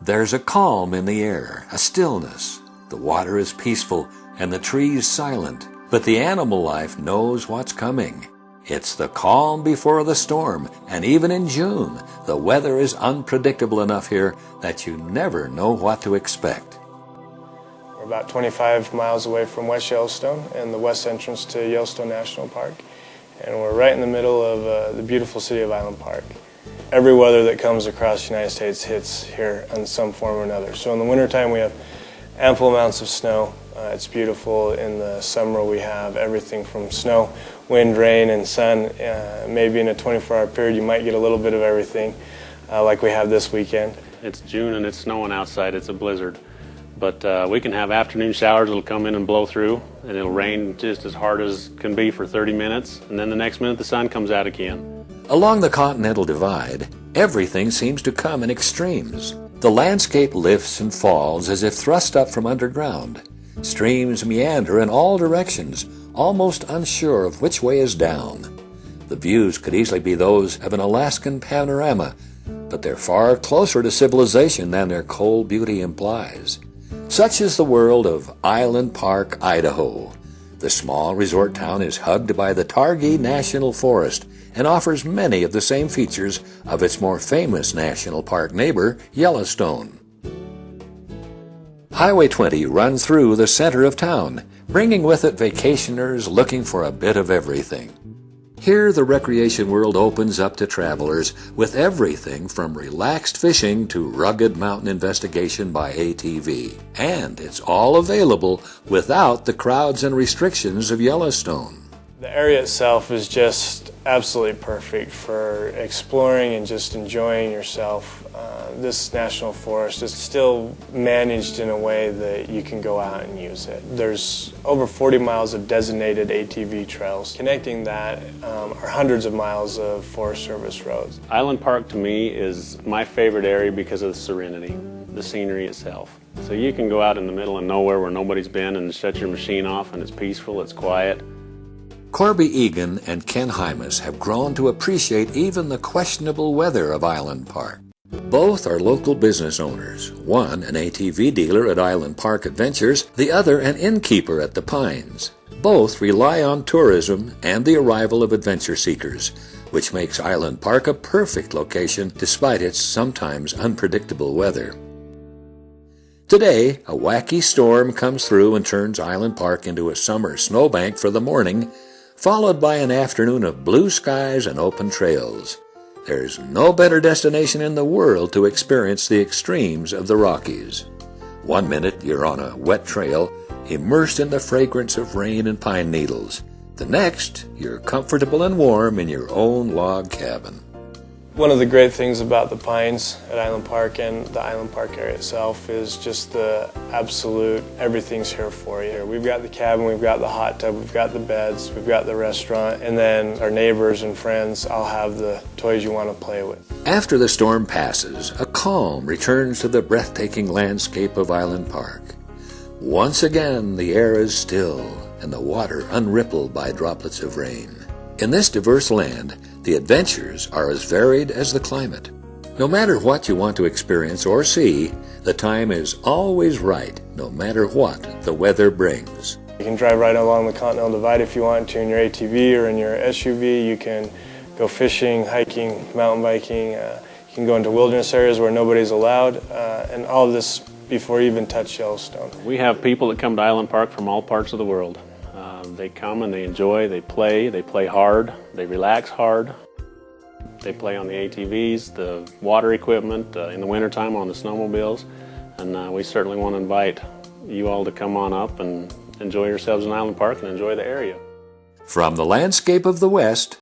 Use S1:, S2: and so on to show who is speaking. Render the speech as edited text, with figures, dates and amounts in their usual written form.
S1: There's a calm in the air, a stillness. The water is peaceful and the trees silent, but the animal life knows what's coming. It's the calm before the storm, and even in June, the weather is unpredictable enough here that you never know what to expect.
S2: We're about 25 miles away from West Yellowstone and the west entrance to Yellowstone National Park, and we're right in the middle of the beautiful city of Island Park. Every weather that comes across the United States hits here in some form or another. So in the wintertime we have ample amounts of snow. It's beautiful. In the summer we have everything from snow, wind, rain, and sun. Maybe in a 24-hour period you might get a little bit of everything like we have this weekend.
S3: It's June and it's snowing outside. It's a blizzard. But we can have afternoon showers that'll come in and blow through, and it'll rain just as hard as can be for 30 minutes, and then the next minute the sun comes out again.
S1: Along the Continental Divide, everything seems to come in extremes. The landscape lifts and falls as if thrust up from underground. Streams meander in all directions, almost unsure of which way is down. The views could easily be those of an Alaskan panorama, but they're far closer to civilization than their cold beauty implies. Such is the world of Island Park, Idaho. The small resort town is hugged by the Targhee National Forest and offers many of the same features of its more famous national park neighbor, Yellowstone. Highway 20 runs through the center of town, bringing with it vacationers looking for a bit of everything. Here, the recreation world opens up to travelers with everything from relaxed fishing to rugged mountain investigation by ATV. And it's all available without the crowds and restrictions of Yellowstone.
S2: The area itself is just absolutely perfect for exploring and just enjoying yourself. This national forest is still managed in a way that you can go out and use it. There's over 40 miles of designated ATV trails. Connecting that are hundreds of miles of Forest Service roads.
S3: Island Park to me is my favorite area because of the serenity, the scenery itself. So you can go out in the middle of nowhere where nobody's been and shut your machine off, and it's peaceful, it's quiet.
S1: Corby Egan and Ken Hymas have grown to appreciate even the questionable weather of Island Park. Both are local business owners, one an ATV dealer at Island Park Adventures, the other an innkeeper at the Pines. Both rely on tourism and the arrival of adventure seekers, which makes Island Park a perfect location despite its sometimes unpredictable weather. Today, a wacky storm comes through and turns Island Park into a summer snowbank for the morning, followed by an afternoon of blue skies and open trails. There's no better destination in the world to experience the extremes of the Rockies. One minute you're on a wet trail, immersed in the fragrance of rain and pine needles. The next, you're comfortable and warm in your own log cabin.
S2: One of the great things about the Pines at Island Park and the Island Park area itself is just the absolute everything's here for you. We've got the cabin, we've got the hot tub, we've got the beds, we've got the restaurant, and then our neighbors and friends all have the toys you want to play with.
S1: After the storm passes, a calm returns to the breathtaking landscape of Island Park. Once again, the air is still and the water unrippled by droplets of rain. In this diverse land, the adventures are as varied as the climate. No matter what you want to experience or see, the time is always right, no matter what the weather brings.
S2: You can drive right along the Continental Divide if you want to in your ATV or in your SUV. You can go fishing, hiking, mountain biking. You can go into wilderness areas where nobody's allowed, and all of this before you even touch Yellowstone.
S3: We have people that come to Island Park from all parts of the world. They come and they enjoy, they play hard, they relax hard. They play on the ATVs, the water equipment, in the wintertime on the snowmobiles. And we certainly want to invite you all to come on up and enjoy yourselves in Island Park and enjoy the area.
S1: From the landscape of the West